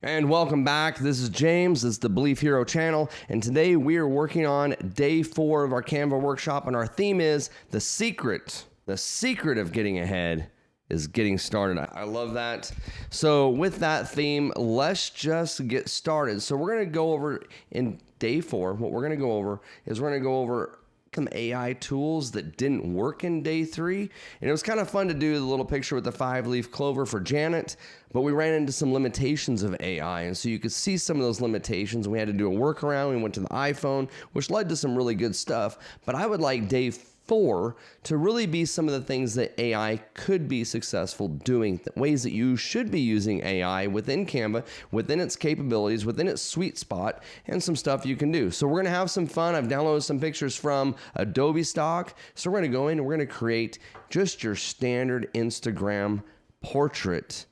And welcome back. This is James. This is the Belief Hero channel. And today we are working on day 4 of our Canva workshop. And our theme is the secret. The secret of getting ahead is getting started. I love that. So with that theme, let's just get started. So we're going to go over in day 4. What we're going to go over is we're going to go over some AI tools that didn't work in day 3. And it was kind of fun to do the little picture with the 5-leaf clover for Janet, but we ran into some limitations of AI. And so you could see some of those limitations. We had to do a workaround. We went to the iPhone, which led to some really good stuff. But I would like day 4 to really be some of the things that AI could be successful doing, ways that you should be using AI within Canva, within its capabilities, within its sweet spot, and some stuff you can do. So we're going to have some fun. I've downloaded some pictures from Adobe stock. So we're going to go in and we're going to create just your standard Instagram portrait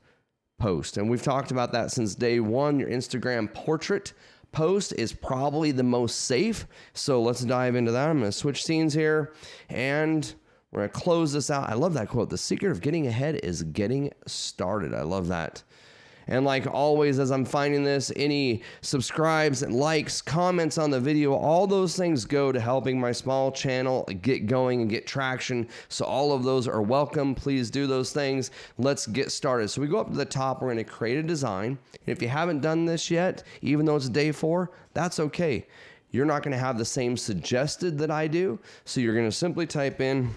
post. And we've talked about that since day 1. Your Instagram portrait post is probably the most safe. So let's dive into that. I'm going to switch scenes here and we're going to close this out. I love that quote. The secret of getting ahead is getting started. I love that. And like always, as I'm finding this, any subscribes and likes, comments on the video, all those things go to helping my small channel get going and get traction. So all of those are welcome. Please do those things. Let's get started. So we go up to the top. We're going to create a design. And if you haven't done this yet, even though it's day 4, that's okay. You're not going to have the same suggested that I do. So you're going to simply type in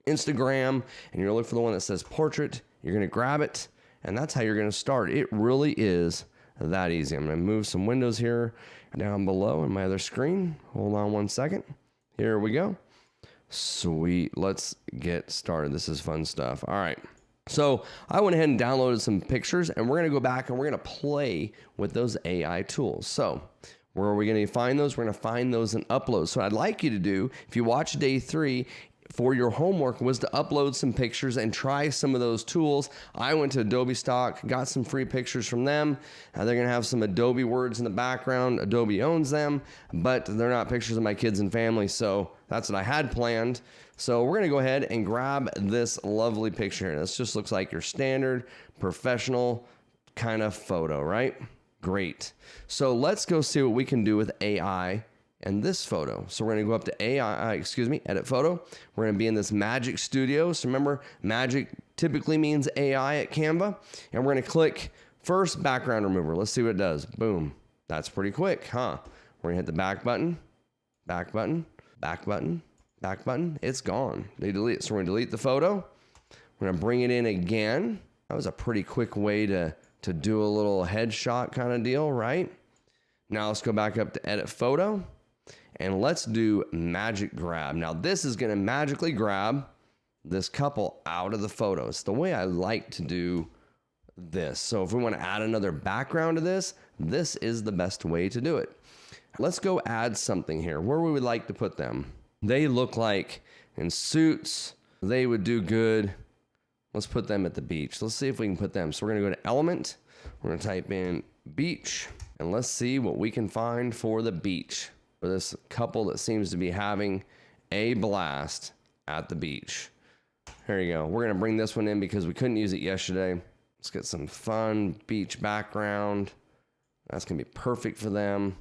Instagram and you're looking for the one that says portrait. You're going to grab it. And that's how you're going to start. It really is that easy. I'm going to move some windows here down below on my other screen. Hold on one second. Here we go. Sweet. Let's get started. This is fun stuff. All right. So I went ahead and downloaded some pictures, and we're going to go back and we're going to play with those AI tools. So where are we going to find those? We're going to find those in Upload. So I'd like you to do, if you watch day 3, for your homework was to upload some pictures and try some of those tools. I went to Adobe stock, got some free pictures from them. They're going to have some Adobe words in the background. Adobe owns them, but they're not pictures of my kids and family. So that's what I had planned. So we're going to go ahead and grab this lovely picture here. This just looks like your standard professional kind of photo, right? Great. So let's go see what we can do with AI and this photo. So we're going to go up to edit photo. We're going to be in this Magic Studio. So remember, Magic typically means AI at Canva. And we're going to click first background remover. Let's see what it does. Boom. That's pretty quick, huh? We're going to hit the back button, back button, back button, back button. It's gone. They delete it. So we're going to delete the photo. We're going to bring it in again. That was a pretty quick way to do a little headshot kind of deal, right? Now let's go back up to edit photo. And let's do magic grab. Now this is going to magically grab this couple out of the photo. It's the way I like to do this. So if we want to add another background to this, this is the best way to do it. Let's go add something here. Where we would like to put them. They look like in suits. They would do good. Let's put them at the beach. Let's see if we can put them. So we're going to go to element. We're going to type in beach. And let's see what we can find for the beach. For this couple that seems to be having a blast at the beach. Here you go. We're going to bring this one in because we couldn't use it yesterday. Let's get some fun beach background. That's going to be perfect for them.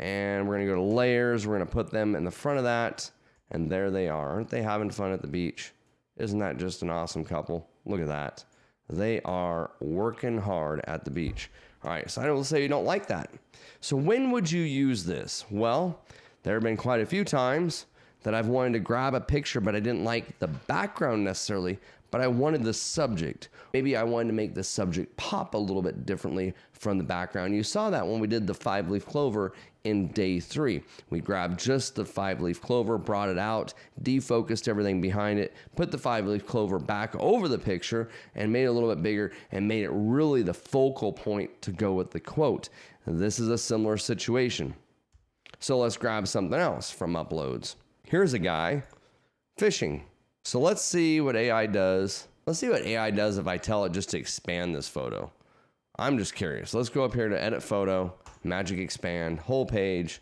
And we're going to go to layers. We're going to put them in the front of that. And there they are. Aren't they having fun at the beach? Isn't that just an awesome couple? Look at that. They are working hard at the beach. All right, so I will say you don't like that. So when would you use this? Well, there have been quite a few times that I've wanted to grab a picture, but I didn't like the background necessarily, but I wanted the subject. Maybe I wanted to make the subject pop a little bit differently from the background. You saw that when we did the 5-leaf clover in day 3. We grabbed just the 5-leaf clover, brought it out, defocused everything behind it, put the 5-leaf clover back over the picture and made it a little bit bigger and made it really the focal point to go with the quote. This is a similar situation. So let's grab something else from uploads. Here's a guy fishing. So let's see what AI does. Let's see what AI does if I tell it just to expand this photo. I'm just curious. Let's go up here to edit photo, magic expand, whole page.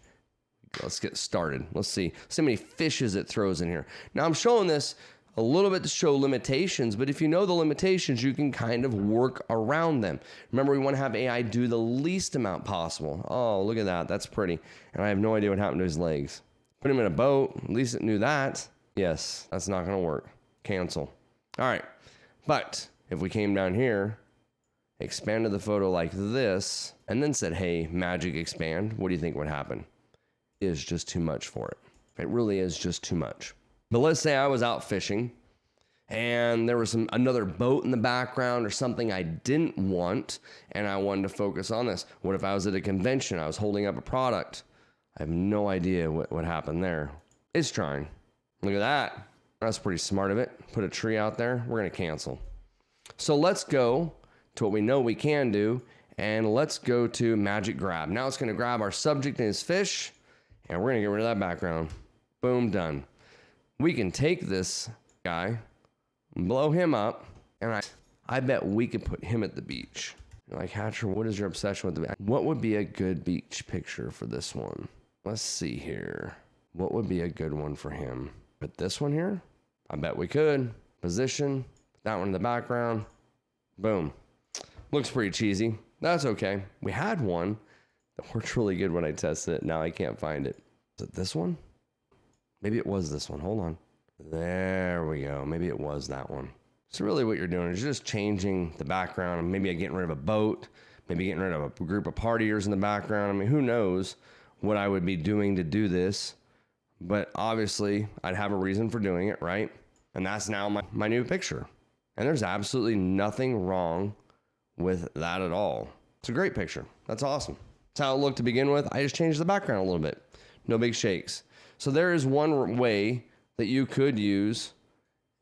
Let's get started. Let's see how many fishes it throws in here. Now I'm showing this a little bit to show limitations, but if you know the limitations, you can kind of work around them. Remember, we want to have AI do the least amount possible. Oh, look at that. That's pretty. And I have no idea what happened to his legs. Put him in a boat. At least it knew that. Yes, that's not going to work. Cancel. All right. But if we came down here, expanded the photo like this, and then said, hey, magic expand, what do you think would happen? It is just too much for it. It really is just too much. But let's say I was out fishing and there was another boat in the background or something I didn't want, and I wanted to focus on this. What if I was at a convention, I was holding up a product? I have no idea what happened there. It's trying. Look at that. That's pretty smart of it. Put a tree out there. We're going to cancel. So let's go to what we know we can do, and let's go to magic grab. Now it's going to grab our subject and his fish, and we're going to get rid of that background. Boom, done. We can take this guy, blow him up, and I bet we could put him at the beach. You're like, Hatcher, what is your obsession with the beach? What would be a good beach picture for this one? Let's see here. What would be a good one for him? Put this one here? I bet we could. Position, put that one in the background. Boom. Looks pretty cheesy. That's okay. We had one that worked really good when I tested it. Now I can't find it. Is it this one? Maybe it was this one. Hold on. There we go. Maybe it was that one. So really what you're doing is you're just changing the background, and maybe getting rid of a boat, maybe getting rid of a group of partiers in the background. I mean, who knows what I would be doing to do this, but obviously I'd have a reason for doing it, right? And that's now my new picture. And there's absolutely nothing wrong with that at all. It's a great picture. That's awesome. That's how it looked to begin with. I just changed the background a little bit. No big shakes. So there is one way that you could use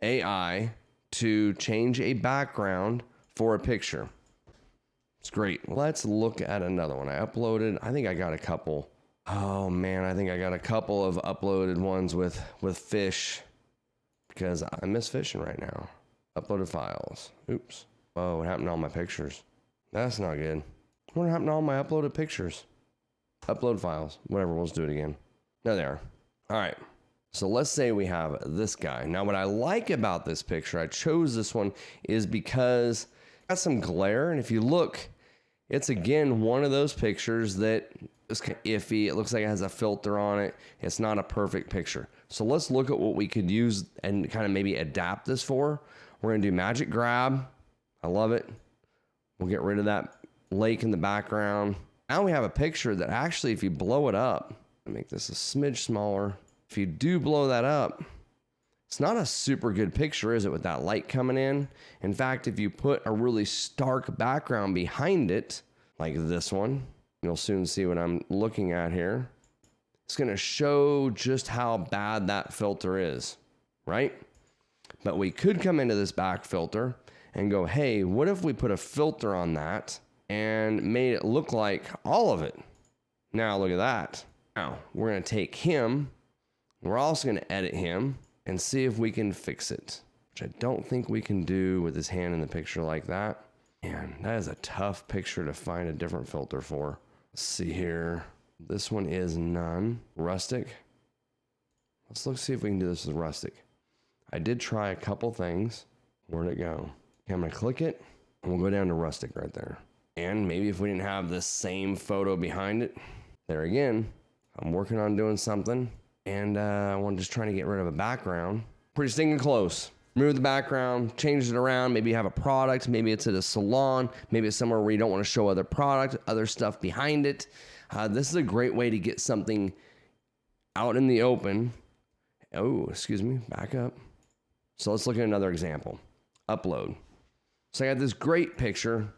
AI to change a background for a picture. It's great. Let's look at another one. I think I got a couple. Oh man, I think I got a couple of uploaded ones with fish because I miss fishing right now. Uploaded files. Oops. Whoa, what happened to all my pictures? That's not good. What happened to all my uploaded pictures? Upload files. Whatever, we'll just do it again. There they are. All right. So let's say we have this guy. Now, what I like about this picture, I chose this one, is because it got some glare. And if you look, it's again one of those pictures that is kind of iffy. It looks like it has a filter on it. It's not a perfect picture. So let's look at what we could use and kind of maybe adapt this for. We're going to do magic grab. I love it. We'll get rid of that lake in the background. Now we have a picture that actually, if you blow it up, make this a smidge smaller. If you do blow that up, it's not a super good picture, is it, with that light coming in? In fact, if you put a really stark background behind it, like this one, you'll soon see what I'm looking at here. It's going to show just how bad that filter is, right? But we could come into this back filter and go, hey, what if we put a filter on that and made it look like all of it? Now look at that. Now we're going to take him. We're also going to edit him and see if we can fix it, which I don't think we can do with his hand in the picture like that. Man, that is a tough picture to find a different filter for. Let's see here. This one is none. Rustic. Let's see if we can do this with rustic. I did try a couple things. Where'd it go? Okay, I'm going to click it, and we'll go down to rustic right there. And maybe if we didn't have the same photo behind it, there again, I'm working on doing something. And I'm just trying to get rid of a background. Pretty stinking close. Remove the background, change it around. Maybe you have a product. Maybe it's at a salon. Maybe it's somewhere where you don't want to show other product, other stuff behind it. This is a great way to get something out in the open. Oh, excuse me. Back up. So let's look at another example. Upload. So I got this great picture.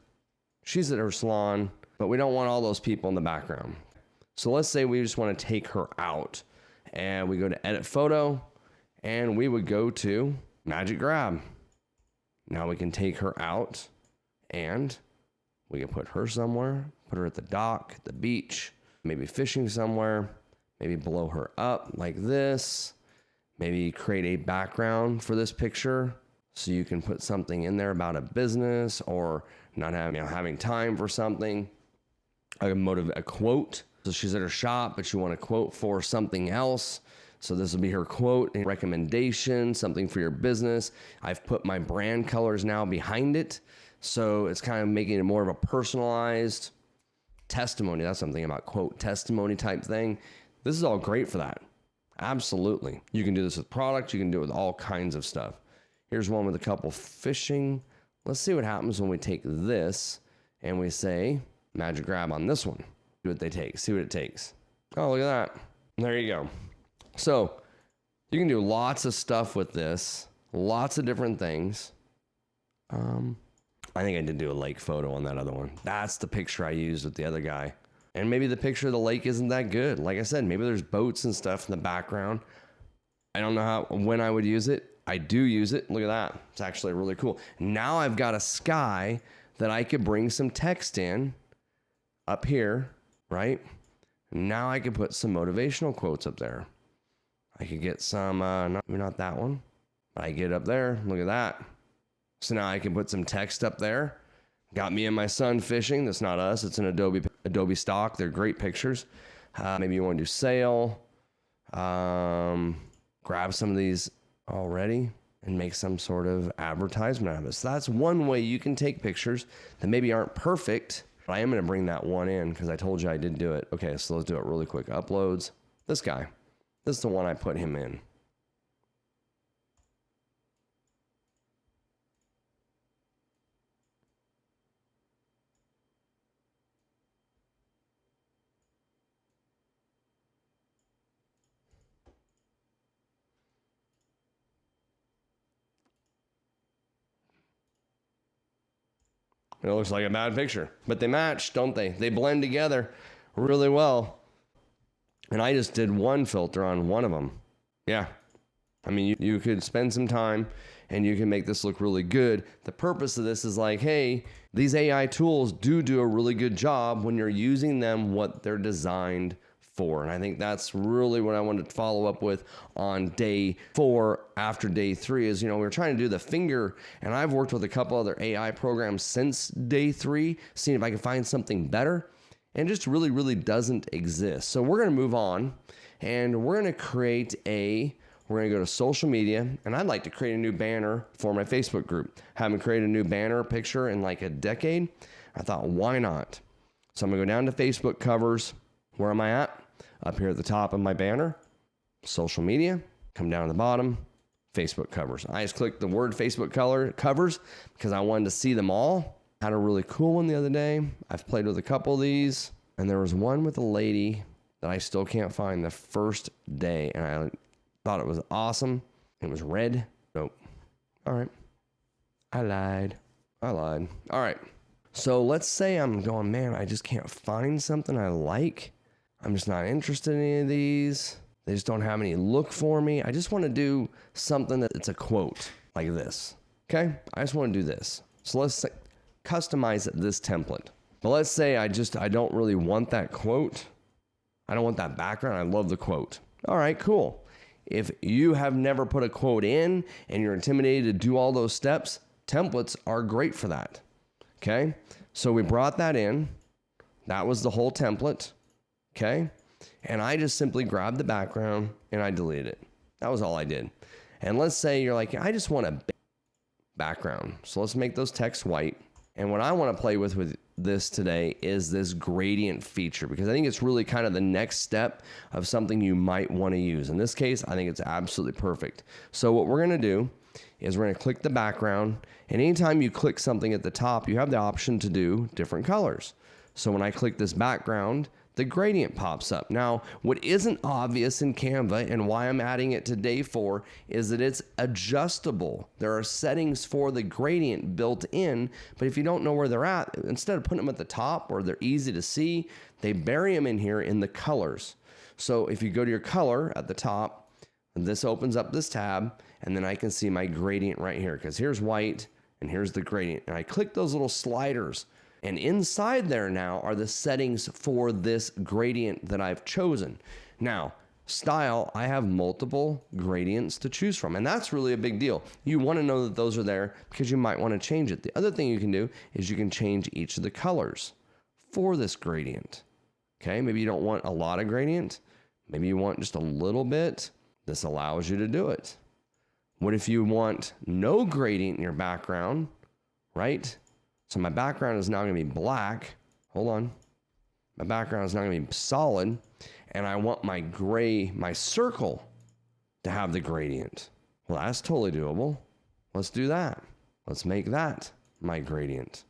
She's at her salon, but we don't want all those people in the background. So let's say we just want to take her out. And we go to edit photo, and we would go to magic grab. Now we can take her out, and we can put her somewhere, put her at the dock, the beach, maybe fishing somewhere, maybe blow her up like this, maybe create a background for this picture so you can put something in there about a business or not having time for something, a quote. So she's at her shop, but you want a quote for something else. So this will be her quote and recommendation, something for your business. I've put my brand colors now behind it. So it's kind of making it more of a personalized testimony. That's something about quote testimony type thing. This is all great for that. Absolutely. You can do this with products. You can do it with all kinds of stuff. Here's one with a couple fishing. Let's see what happens when we take this and we say magic grab on this one. See what they take. See what it takes. Oh, look at that. There you go. So you can do lots of stuff with this. Lots of different things. I think I did do a lake photo on that other one. That's the picture I used with the other guy. And maybe the picture of the lake isn't that good. Like I said, maybe there's boats and stuff in the background. I don't know when I would use it. I do use it. Look at that. It's actually really cool. Now I've got a sky that I could bring some text in up here, right? Now I could put some motivational quotes up there. I could get some, not that one, but I get up there. Look at that. So now I can put some text up there. Got me and my son fishing. That's not us. It's an Adobe stock. They're great pictures. Maybe you want to do sale. Grab some of these already and make some sort of advertisement out of it. So that's one way you can take pictures that maybe aren't perfect, but I am going to bring that one in because I told you I did do it. Okay, so let's do it really quick. Uploads. This guy. This is the one I put him in. It looks like a bad picture, but they match, don't they? They blend together really well. And I just did one filter on one of them. Yeah. I mean, you could spend some time and you can make this look really good. The purpose of this is like, hey, these AI tools do a really good job when you're using them what they're designed for. And I think that's really what I wanted to follow up with on day 4 after day 3 is, we were trying to do the finger, and I've worked with a couple other AI programs since day 3, seeing if I can find something better, and it just really doesn't exist. So we're going to move on, and we're going to go to social media, and I'd like to create a new banner for my Facebook group. Haven't created a new banner picture in like a decade. I thought, why not? So I'm going to go down to Facebook covers. Where am I at? Up here at the top of my banner, social media, come down to the bottom, Facebook covers. I just clicked the word Facebook covers because I wanted to see them all. Had a really cool one the other day. I've played with a couple of these, and there was one with a lady that I still can't find the first day, and I thought it was awesome. It was red. Nope. All right. I lied. All right. So let's say I'm going, man, I just can't find something I like. I'm just not interested in any of these. They just don't have any look for me. I just want to do something that's a quote like this. Okay? I just want to do this. So let's customize this template. But let's say I don't really want that quote. I don't want that background. I love the quote. All right, cool. If you have never put a quote in and you're intimidated to do all those steps, templates are great for that. Okay? So we brought that in. That was the whole template. Okay. And I just simply grabbed the background and I deleted it. That was all I did. And let's say you're like, I just want a background. So let's make those texts white. And what I want to play with this today is this gradient feature, because I think it's really kind of the next step of something you might want to use. In this case, I think it's absolutely perfect. So what we're going to do is we're going to click the background. And anytime you click something at the top, you have the option to do different colors. So when I click this background, the gradient pops up. Now, what isn't obvious in Canva and why I'm adding it to day 4 is that it's adjustable. There are settings for the gradient built in, but if you don't know where they're at, instead of putting them at the top where they're easy to see, they bury them in here in the colors. So if you go to your color at the top, this opens up this tab, and then I can see my gradient right here, because here's white and here's the gradient. And I click those little sliders. And inside there now are the settings for this gradient that I've chosen. Now, style, I have multiple gradients to choose from, and that's really a big deal. You want to know that those are there because you might want to change it. The other thing you can do is you can change each of the colors for this gradient. Okay, maybe you don't want a lot of gradient. Maybe you want just a little bit. This allows you to do it. What if you want no gradient in your background, right? So my background is now going to be black. Hold on. My background is now going to be solid, and I want my gray, my circle, to have the gradient. Well, that's totally doable. Let's do that. Let's make that my gradient.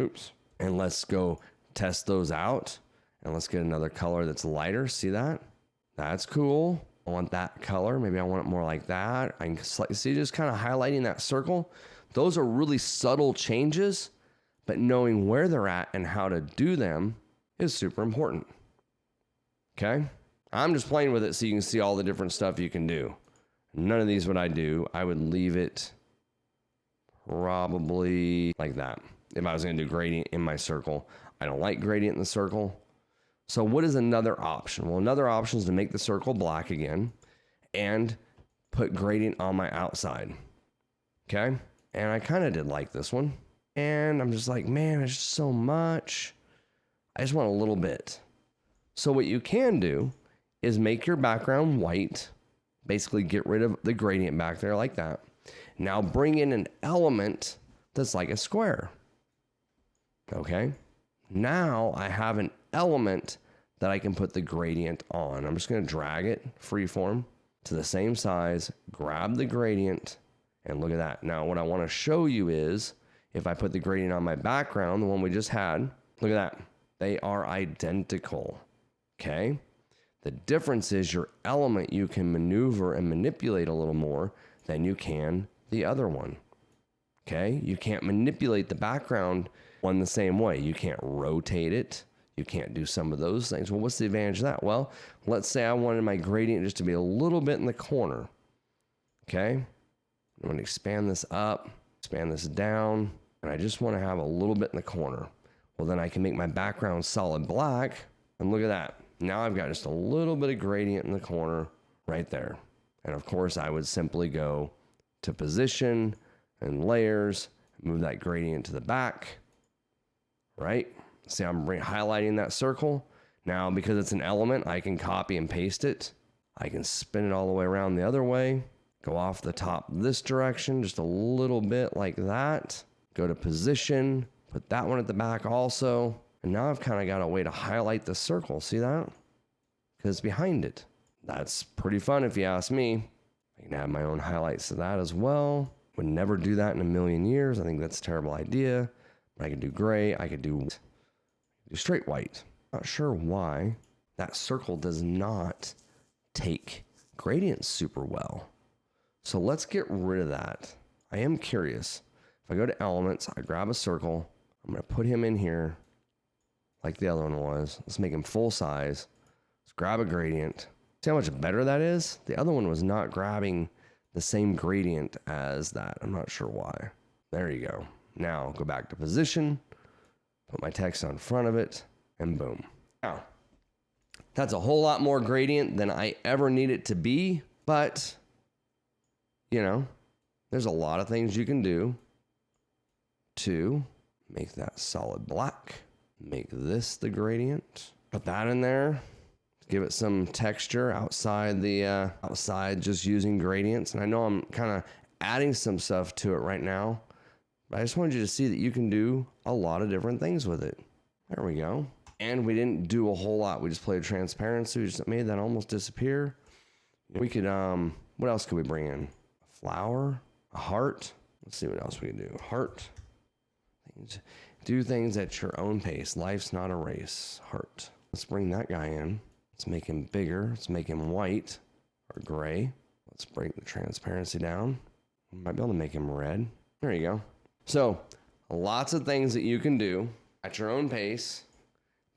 Oops. And let's go test those out. And let's get another color that's lighter. See that? That's cool. I want that color. Maybe I want it more like that. I can see just kind of highlighting that circle. Those are really subtle changes, but knowing where they're at and how to do them is super important. Okay? I'm just playing with it so you can see all the different stuff you can do. None of these would I do. I would leave it probably like that. If I was going to do gradient in my circle. I don't like gradient in the circle. So what is another option? Well, another option is to make the circle black again and put gradient on my outside. Okay? And I kind of did like this one. And I'm just like, man, it's just so much. I just want a little bit. So what you can do is make your background white. Basically get rid of the gradient back there like that. Now bring in an element that's like a square. Okay? Now I have an element that I can put the gradient on. I'm just going to drag it freeform to the same size, grab the gradient, and look at that. Now what I want to show you is if I put the gradient on my background, the one we just had, look at that. They are identical. Okay? The difference is your element you can maneuver and manipulate a little more than you can the other one. Okay? You can't manipulate the background one the same way. You can't rotate it. You can't do some of those things. Well, what's the advantage of that? Well, let's say I wanted my gradient just to be a little bit in the corner. Okay? I'm going to expand this up, expand this down, and I just want to have a little bit in the corner. Well, then I can make my background solid black, and look at that. Now I've got just a little bit of gradient in the corner right there. And of course, I would simply go to position and layers, move that gradient to the back, right? See, I'm highlighting that circle. Now, because it's an element, I can copy and paste it. I can spin it all the way around the other way, go off the top this direction, just a little bit like that. Go to position, put that one at the back also. And now I've kind of got a way to highlight the circle. See that? Because it's behind it. That's pretty fun if you ask me. I can add my own highlights to that as well. Would never do that in a million years. I think that's a terrible idea. But I could do gray. I could do straight white. Not sure why that circle does not take gradients super well. So let's get rid of that. I am curious. If I go to elements, I grab a circle. I'm going to put him in here like the other one was. Let's make him full size. Let's grab a gradient. See how much better that is? The other one was not grabbing the same gradient as that. I'm not sure why. There you go. Now go back to position, put my text on front of it, and boom. Now, that's a whole lot more gradient than I ever need it to be, but, you know, there's a lot of things you can do to make that solid black. Make this the gradient. Put that in there. Give it some texture outside just using gradients. And I know I'm kind of adding some stuff to it right now, but I just wanted you to see that you can do a lot of different things with it. There we go. And we didn't do a whole lot. We just played transparency. We just made that almost disappear. We could, what else could we bring in? A flower, a heart. Let's see what else we can do. Heart. Do things at your own pace. Life's not a race. Heart. Let's bring that guy in. Let's make him bigger. Let's make him white or gray. Let's bring the transparency down. We might be able to make him red. There you go. So lots of things that you can do at your own pace,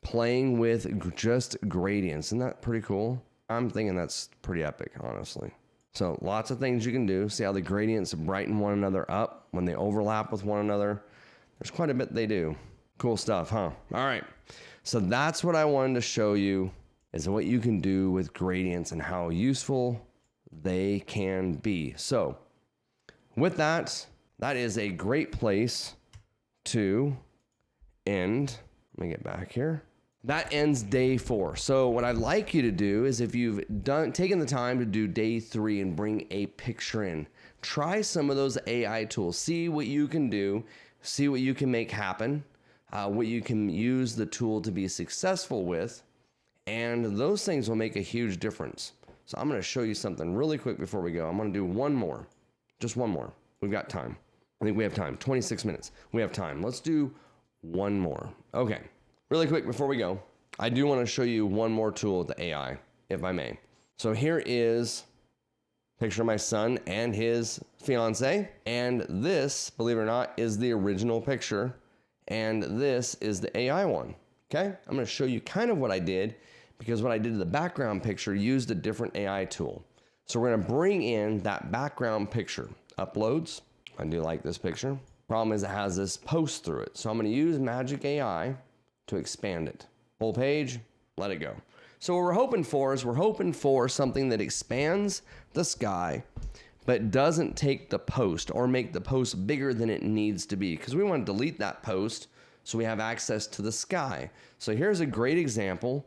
playing with just gradients. Isn't that pretty cool? I'm thinking that's pretty epic, honestly. So lots of things you can do. See how the gradients brighten one another up when they overlap with one another. There's quite a bit they do. Cool stuff, huh? All right. So that's what I wanted to show you, is what you can do with gradients and how useful they can be. So with that, that is a great place to end. Let me get back here. That ends day 4. So what I'd like you to do is, if you've taken the time to do day 3 and bring a picture in, try some of those AI tools. See what you can do. See what you can make happen. What you can use the tool to be successful with. And those things will make a huge difference. So I'm going to show you something really quick before we go. I'm going to do one more. Just one more. We've got time. I think we have time. 26 minutes. We have time. Let's do one more. Okay. Really quick before we go, I do want to show you one more tool with the AI, if I may. So here is a picture of my son and his fiance. And this, believe it or not, is the original picture. And this is the AI one. Okay? I'm going to show you kind of what I did, because what I did to the background picture used a different AI tool. So we're going to bring in that background picture. Uploads. I do like this picture. Problem is it has this post through it. So I'm going to use Magic AI to expand it. Full page, let it go. So what we're hoping for is something that expands the sky, but doesn't take the post or make the post bigger than it needs to be, because we want to delete that post so we have access to the sky. So here's a great example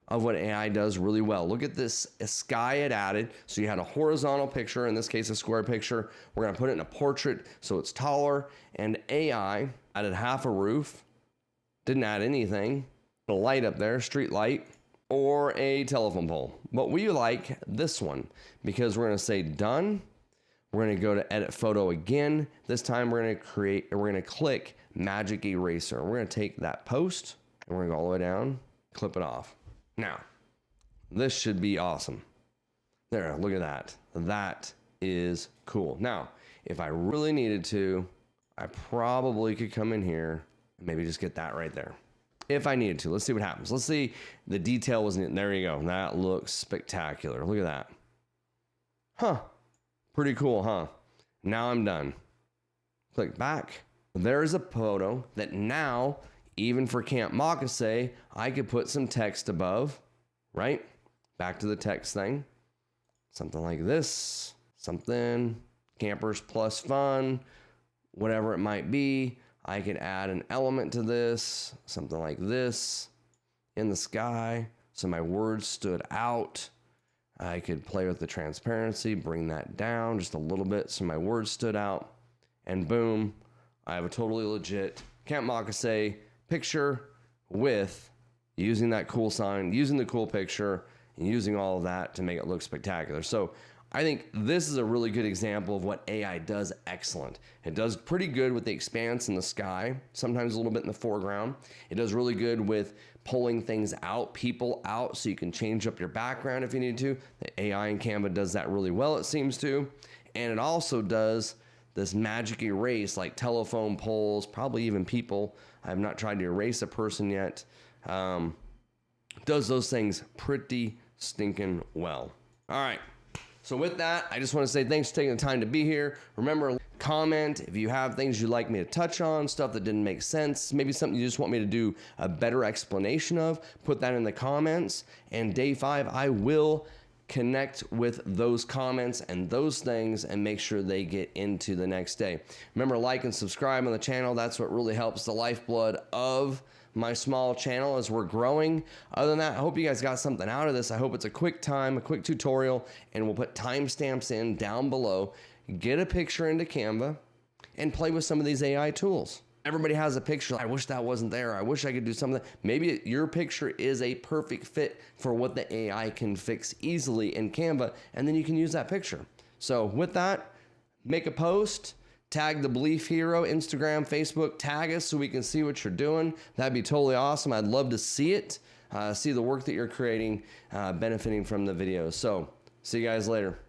of what AI does really well. Look at this sky it added. So you had a horizontal picture, in this case a square picture. We're gonna put it in a portrait so it's taller, and AI added half a roof, didn't add anything, a light up there, street light, or a telephone pole. But we like this one because we're gonna say done. We're gonna go to edit photo again. This time we're gonna click Magic Eraser. We're gonna take that post and we're gonna go all the way down, clip it off. Now, this should be awesome. There, look at that. That is cool. Now, if I really needed to, I probably could come in here and maybe just get that right there. If I needed to. Let's see what happens. Let's see. The detail wasn't in. There you go. That looks spectacular. Look at that. Huh. Pretty cool, huh? Now I'm done. Click back. There's a photo that now, even for Camp Moccasin, I could put some text above, right? Back to the text thing. Something like this. Something. Campers plus fun. Whatever it might be. I could add an element to this. Something like this. In the sky. So my words stood out. I could play with the transparency. Bring that down just a little bit so my words stood out. And boom. I have a totally legit Camp Moccasin picture with using that cool sign, using the cool picture, and using all of that to make it look spectacular. So I think this is a really good example of what AI does excellent. It does pretty good with the expanse in the sky, sometimes a little bit in the foreground. It does really good with pulling things out, people out, so you can change up your background if you need to. The AI in Canva does that really well, it seems to. And it also does this magic erase, like telephone poles, probably even people. I have not tried to erase a person yet. Does those things pretty stinking well. All right. So with that, I just want to say thanks for taking the time to be here. Remember, comment if you have things you'd like me to touch on, stuff that didn't make sense, maybe something you just want me to do a better explanation of, put that in the comments. And day 5, I will connect with those comments and those things and make sure they get into the next day. Remember, like and subscribe on the channel. That's what really helps the lifeblood of my small channel as we're growing. Other than that, I hope you guys got something out of this. I hope it's a quick tutorial, and we'll put timestamps in down below. Get a picture into Canva and play with some of these AI tools. Everybody has a picture. I wish that wasn't there. I wish I could do something. Maybe your picture is a perfect fit for what the AI can fix easily in Canva, and then you can use that picture. So with that, make a post, tag the Belief Hero, Instagram, Facebook, tag us so we can see what you're doing. That'd be totally awesome. I'd love to see it, see the work that you're creating, benefiting from the videos. So see you guys later.